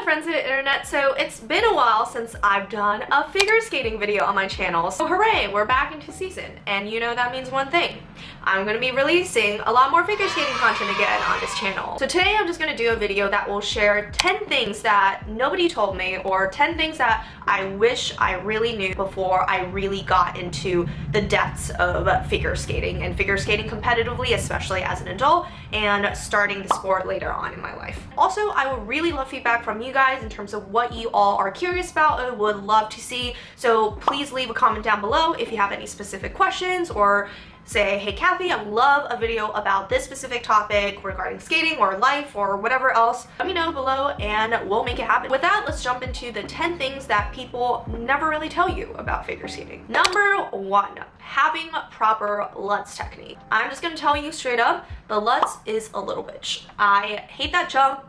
friends of the internet. So it's been a while since I've done a figure skating video on my channel. So hooray, we're back into season. And you know that means one thing. I'm going to be releasing a lot more figure skating content again on this channel. So today I'm just going to do a video that will share 10 things that nobody told me, or 10 things that I wish I really knew before I really got into the depths of figure skating and figure skating competitively, especially as an adult and starting the sport later on in my life. Also, I would really love feedback from you guys in terms of what you all are curious about and would love to see. So please leave a comment down below if you have any specific questions, or say, hey Cathy, I would love a video about this specific topic regarding skating or life or whatever else. Let me know below and we'll make it happen. With that, let's jump into the 10 things that people never really tell you about figure skating. Number 1, having proper Lutz technique. I'm just gonna tell you straight up, the Lutz is a little bitch. I hate that jump.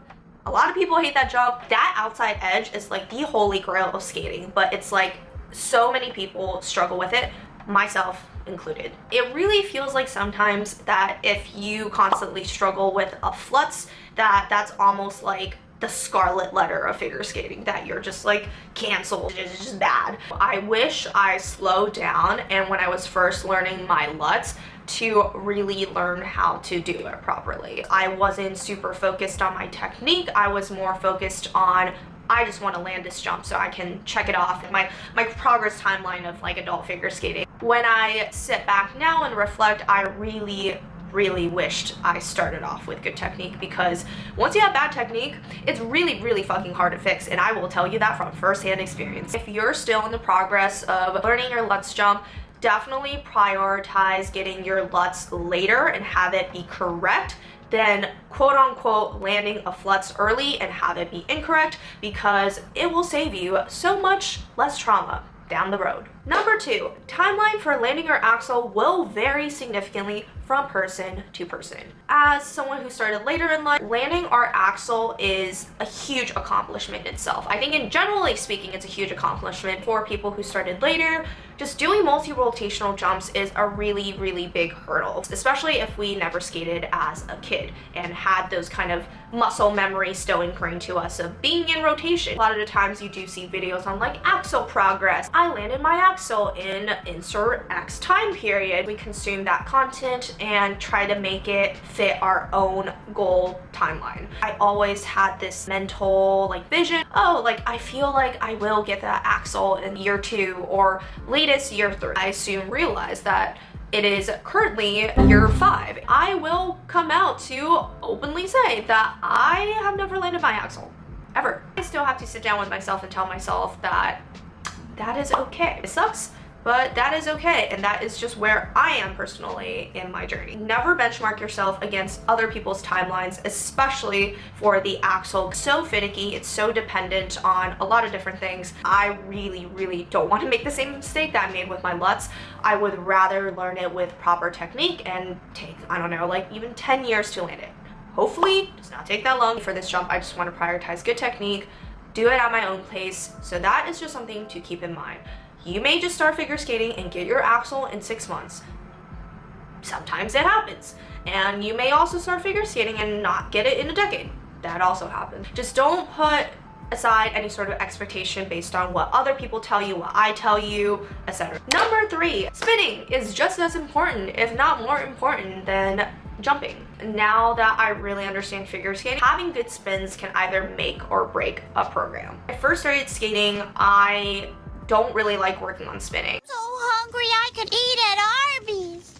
A lot of people hate that jump. That outside edge is like the holy grail of skating, but it's like so many people struggle with it, myself included. It really feels like sometimes that if you constantly struggle with a flutz, that's almost like the scarlet letter of figure skating, that you're just like canceled. It's just bad. I wish I slowed down and when I was first learning my Lutz to really learn how to do it properly. I wasn't super focused on my technique. I was more focused on, I just want to land this jump so I can check it off in my progress timeline of like adult figure skating. When I sit back now and reflect, I really wished I started off with good technique, because once you have bad technique, it's really fucking hard to fix, and I will tell you that from first-hand experience. If you're still in the progress of learning your Lutz jump, definitely prioritize getting your Lutz later and have it be correct than quote-unquote landing a flutz early and have it be incorrect, because it will save you so much less trauma down the road. Number 2, timeline for landing your axle will vary significantly from person to person. As someone who started later in life, landing our axle is a huge accomplishment in itself. I think in generally speaking, it's a huge accomplishment for people who started later. Just doing multi-rotational jumps is a really big hurdle, especially if we never skated as a kid and had those kind of muscle memories still ingrained to us of being in rotation. A lot of the times you do see videos on like axle progress. I landed my axle in insert X time period. We consume that content and try to make it fit our own goal timeline. I always had this mental like vision, oh, like I feel like I will get that axle in year 2 or latest year 3. I soon realized that it is currently year 5. I will come out to openly say that I have never landed my axle, ever. I still have to sit down with myself and tell myself that that is okay. It sucks, but that is okay, and that is just where I am personally in my journey. Never benchmark yourself against other people's timelines, especially for the axle. It's so finicky, it's so dependent on a lot of different things. I really don't want to make the same mistake that I made with my Lutz. I would rather learn it with proper technique and take, I don't know, like even 10 years to land it. Hopefully, it does not take that long. For this jump, I just want to prioritize good technique, do it at my own pace, so that is just something to keep in mind. You may just start figure skating and get your axle in 6 months. Sometimes it happens. And you may also start figure skating and not get it in a decade. That also happens. Just don't put aside any sort of expectation based on what other people tell you, what I tell you, etc. Number 3, spinning is just as important, if not more important, than jumping. Now that I really understand figure skating, having good spins can either make or break a program. When I first started skating, I don't really like working on spinning. So hungry I could eat at Arby's.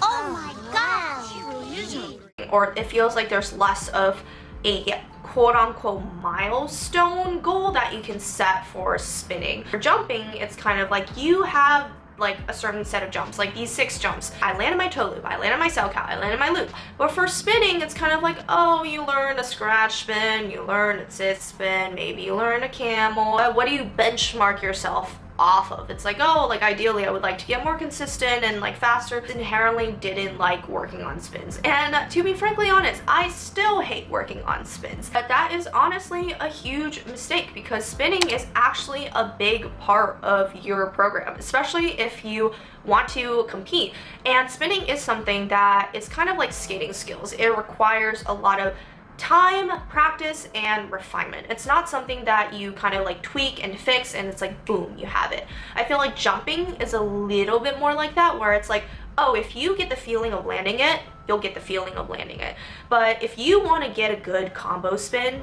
Oh my gosh. Or it feels like there's less of a quote-unquote milestone goal that you can set for spinning. For jumping, it's kind of like you have like a certain set of jumps, like these 6 jumps. I landed my toe loop, I landed my sail cow, I landed my loop. But for spinning, it's kind of like, oh, you learn a scratch spin, you learn a sit spin, maybe you learn a camel. What do you benchmark yourself off of? It's like, oh, like ideally I would like to get more consistent and like faster. Inherently didn't like working on spins, and to be frankly honest, I still hate working on spins. But that is honestly a huge mistake, because spinning is actually a big part of your program, especially if you want to compete. And spinning is something that is kind of like skating skills. It requires a lot of time, practice, and refinement. It's not something that you kind of like tweak and fix and it's like boom, you have it. I feel like jumping is a little bit more like that, where it's like, oh, if you get the feeling of landing it, you'll get the feeling of landing it. But if you want to get a good combo spin,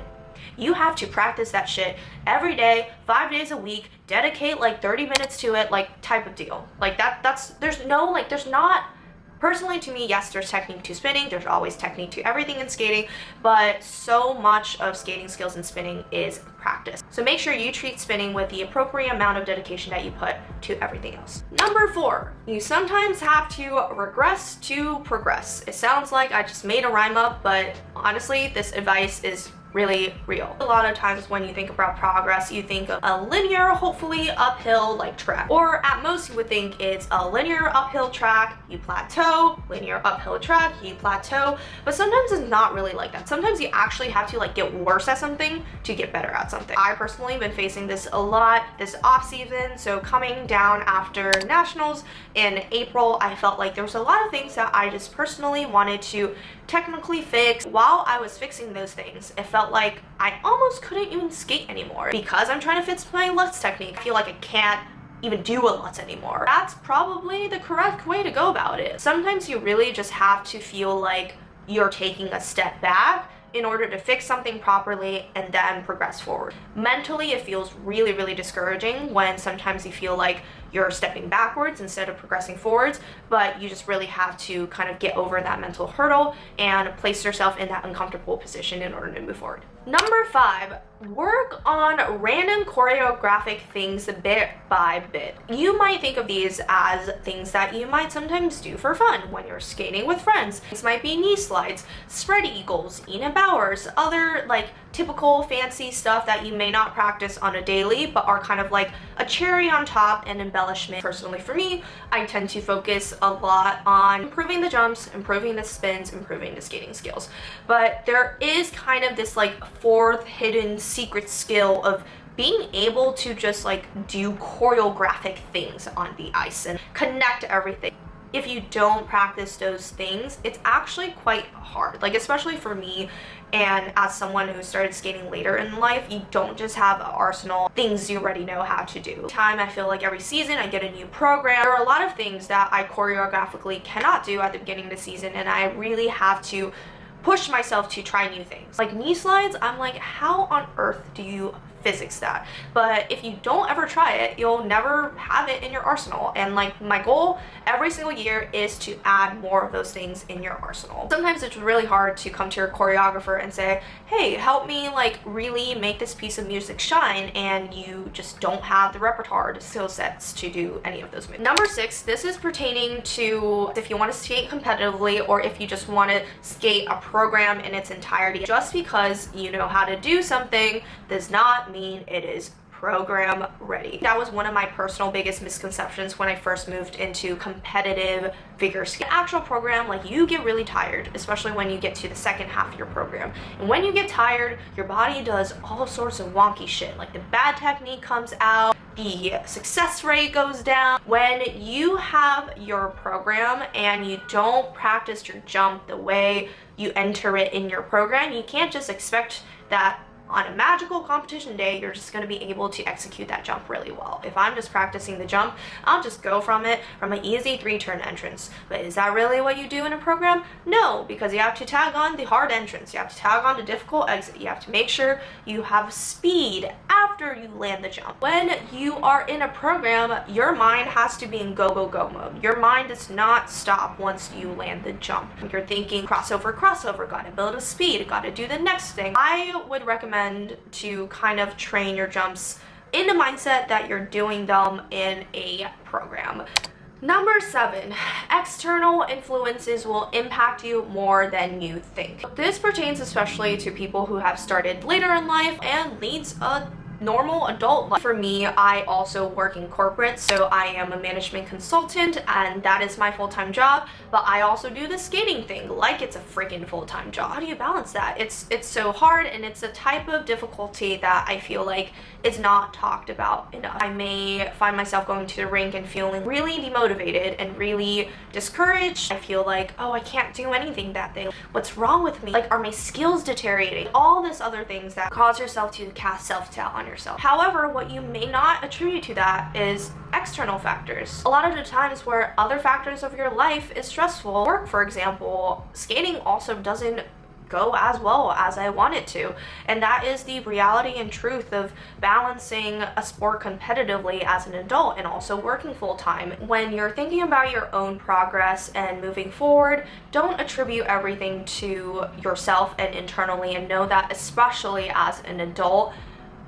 you have to practice that shit every day, 5 days a week, dedicate like 30 minutes to it, like type of deal. Like there's not, personally to me, yes, there's technique to spinning, there's always technique to everything in skating, but so much of skating skills and spinning is practice. So make sure you treat spinning with the appropriate amount of dedication that you put to everything else. Number 4, you sometimes have to regress to progress. It sounds like I just made a rhyme up, but honestly, this advice is really real. A lot of times when you think about progress, you think of a linear, hopefully uphill like track, or at most you would think it's a linear uphill track, you plateau, linear uphill track, you plateau, but sometimes it's not really like that. Sometimes you actually have to like get worse at something to get better at something. I personally have been facing this a lot this off season. So coming down after nationals in April, I felt like there was a lot of things that I just personally wanted to technically fix. While I was fixing those things, it felt like I almost couldn't even skate anymore because I'm trying to fix my Lutz technique. I feel like I can't even do a Lutz anymore. That's probably the correct way to go about it. Sometimes you really just have to feel like you're taking a step back in order to fix something properly and then progress forward. Mentally, it feels really, really discouraging when sometimes you feel like you're stepping backwards instead of progressing forwards, but you just really have to kind of get over that mental hurdle and place yourself in that uncomfortable position in order to move forward. Number 5, work on random choreographic things bit by bit. You might think of these as things that you might sometimes do for fun when you're skating with friends. These might be knee slides, spread eagles, Ina Bowers, other like typical fancy stuff that you may not practice on a daily but are kind of like a cherry on top and embellishment. Personally for me, I tend to focus a lot on improving the jumps, improving the spins, improving the skating skills. But there is kind of this like fourth hidden secret skill of being able to just like do choreographic things on the ice and connect everything. If you don't practice those things, it's actually quite hard. Like, especially for me, and as someone who started skating later in life, you don't just have an arsenal of things you already know how to do. I feel like every season I get a new program. There are a lot of things that I choreographically cannot do at the beginning of the season, and I really have to push myself to try new things. Like knee slides, I'm like, how on earth do you physics that? But if you don't ever try it, you'll never have it in your arsenal. And like my goal every single year is to add more of those things in your arsenal. Sometimes it's really hard to come to your choreographer and say, hey, help me like really make this piece of music shine, and you just don't have the repertoire, the skill sets to do any of those moves. Number 6, this is pertaining to if you want to skate competitively or if you just want to skate a program in its entirety. Just because you know how to do something does not mean it is program ready. That was one of my personal biggest misconceptions when I first moved into competitive figure skating. The actual program, like, you get really tired, especially when you get to the second half of your program. And when you get tired, your body does all sorts of wonky shit. Like the bad technique comes out, the success rate goes down. When you have your program and you don't practice your jump the way you enter it in your program, you can't just expect that on a magical competition day, you're just going to be able to execute that jump really well. If I'm just practicing the jump, I'll just go from it from an easy 3-turn entrance. But is that really what you do in a program? No, because you have to tag on the hard entrance. You have to tag on the difficult exit. You have to make sure you have speed after you land the jump. When you are in a program, your mind has to be in go, go, go mode. Your mind does not stop once you land the jump. You're thinking crossover, crossover, gotta build a speed, gotta do the next thing. I would recommend to kind of train your jumps in the mindset that you're doing them in a program. Number 7, external influences will impact you more than you think. This pertains especially to people who have started later in life and leads a normal adult life. For me, I also work in corporate, so I am a management consultant and that is my full-time job, but I also do the skating thing like it's a freaking full-time job. How do you balance that? It's so hard, and it's a type of difficulty that I feel like is not talked about enough. I may find myself going to the rink and feeling really demotivated and really discouraged. I feel like, oh, I can't do anything that day. What's wrong with me? Like, are my skills deteriorating? All this other things that cause yourself to cast self-doubt on yourself. However, what you may not attribute to that is external factors. A lot of the times where other factors of your life is stressful, work for example, skating also doesn't go as well as I want it to, and that is the reality and truth of balancing a sport competitively as an adult and also working full-time. When you're thinking about your own progress and moving forward, don't attribute everything to yourself and internally, and know that especially as an adult,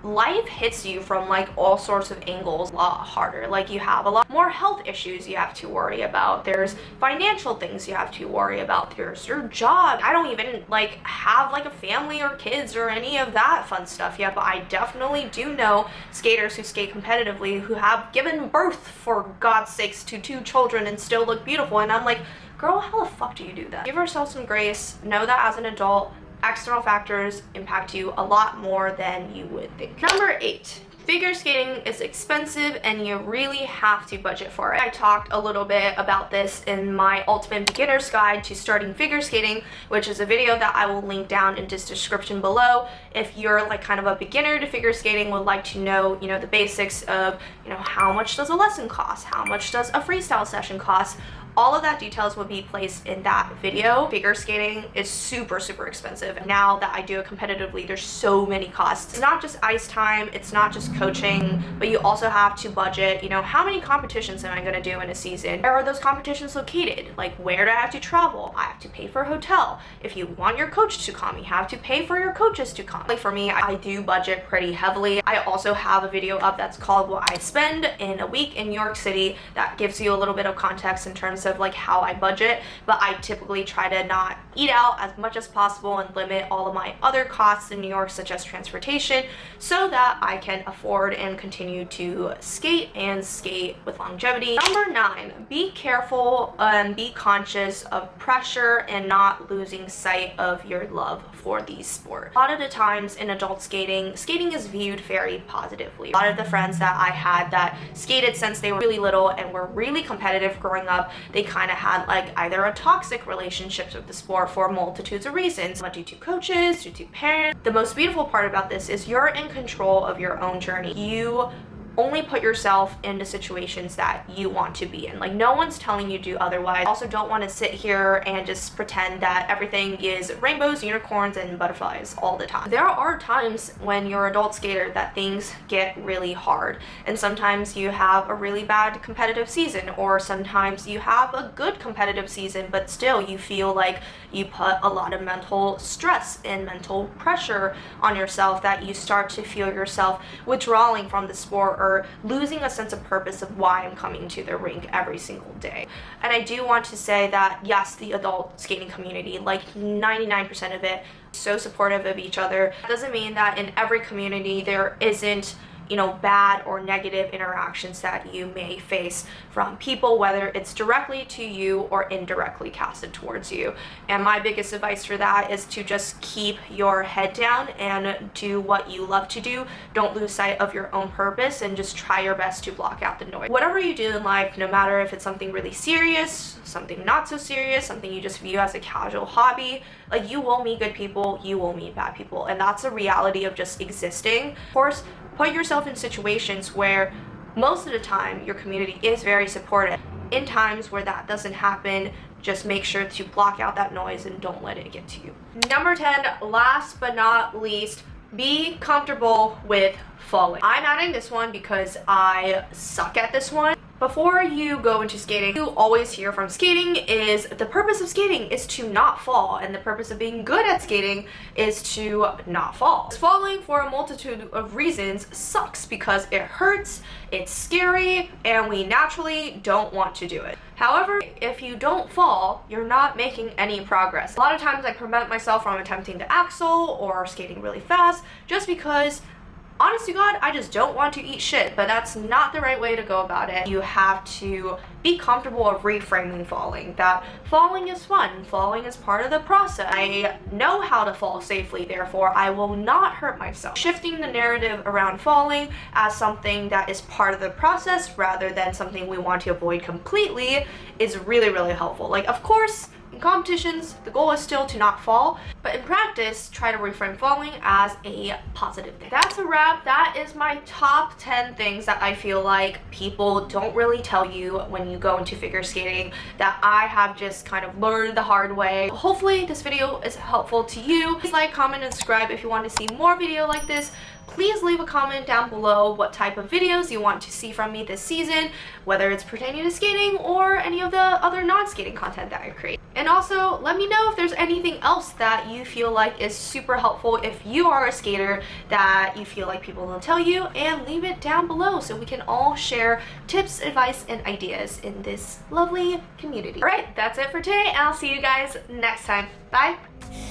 life hits you from like all sorts of angles a lot harder. Like, you have a lot more health issues you have to worry about, there's financial things you have to worry about, there's your job. I don't even like have like a family or kids or any of that fun stuff yet, but I definitely do know skaters who skate competitively who have given birth, for God's sakes, to 2 children and still look beautiful, and I'm like, girl, how the fuck do you do that? Give yourself some grace. Know that as an adult, external factors impact you a lot more than you would think. Number 8, figure skating is expensive and you really have to budget for it. I talked a little bit about this in my Ultimate Beginner's Guide to Starting Figure Skating, which is a video that I will link down in this description below. If you're like kind of a beginner to figure skating, would like to know, the basics of, how much does a lesson cost? How much does a freestyle session cost? All of that details will be placed in that video. Figure skating is super, super expensive. Now that I do it competitively, there's so many costs. It's not just ice time, it's not just coaching, but you also have to budget, how many competitions am I gonna do in a season? Where are those competitions located? Like, where do I have to travel? I have to pay for a hotel. If you want your coach to come, you have to pay for your coaches to come. Like, for me, I do budget pretty heavily. I also have a video up that's called What I Spend in a Week in New York City that gives you a little bit of context in terms of like how I budget, but I typically try to not eat out as much as possible and limit all of my other costs in New York, such as transportation, so that I can afford and continue to skate and skate with longevity. Number 9, be careful and be conscious of pressure and not losing sight of your love for the sport. A lot of the times in adult skating is viewed very positively. A lot of the friends that I had that skated since they were really little and were really competitive growing up, they kind of had like either a toxic relationship with the sport for multitudes of reasons, due to coaches, due to parents. The most beautiful part about this is you're in control of your own journey. You only put yourself into situations that you want to be in. Like, no one's telling you to do otherwise. I also don't want to sit here and just pretend that everything is rainbows, unicorns, and butterflies all the time. There are times when you're an adult skater that things get really hard, and sometimes you have a really bad competitive season, or sometimes you have a good competitive season, but still you feel like you put a lot of mental stress and mental pressure on yourself, that you start to feel yourself withdrawing from the sport or losing a sense of purpose of why I'm coming to the rink every single day. And I do want to say that yes, the adult skating community, like 99% of it, so supportive of each other. That doesn't mean that in every community there isn't bad or negative interactions that you may face from people, whether it's directly to you or indirectly casted towards you. And my biggest advice for that is to just keep your head down and do what you love to do. Don't lose sight of your own purpose, and just try your best to block out the noise. Whatever you do in life, no matter if it's something really serious, something not so serious, something you just view as a casual hobby, like, you will meet good people, you will meet bad people, and that's a reality of just existing. Of course, put yourself in situations where most of the time your community is very supportive. In times where that doesn't happen, just make sure to block out that noise and don't let it get to you. Number 10, last but not least, be comfortable with falling. I'm adding this one because I suck at this one. Before you go into skating, you always hear from skating is the purpose of skating is to not fall, and the purpose of being good at skating is to not fall. Falling for a multitude of reasons sucks because it hurts, it's scary, and we naturally don't want to do it. However, if you don't fall, you're not making any progress. A lot of times I prevent myself from attempting the axel or skating really fast just because honest to God, I just don't want to eat shit, but that's not the right way to go about it. You have to be comfortable of reframing falling, that falling is fun, falling is part of the process. I know how to fall safely, therefore I will not hurt myself. Shifting the narrative around falling as something that is part of the process rather than something we want to avoid completely is really, really helpful. Like, of course, in competitions, the goal is still to not fall, but in practice, try to reframe falling as a positive thing. That's a wrap. That is my top 10 things that I feel like people don't really tell you when you go into figure skating that I have just kind of learned the hard way. Hopefully this video is helpful to you. Please like, comment, and subscribe if you want to see more video like this. Please leave a comment down below what type of videos you want to see from me this season, whether it's pertaining to skating or any of the other non-skating content that I create. And also, let me know if there's anything else that you feel like is super helpful if you are a skater that you feel like people don't tell you, and leave it down below so we can all share tips, advice, and ideas in this lovely community. Alright, that's it for today, and I'll see you guys next time. Bye!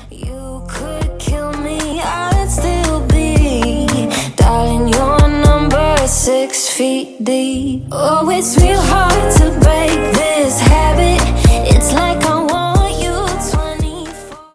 You could kill me, I'd still be dialing your number 6 feet deep. Oh, it's real hard.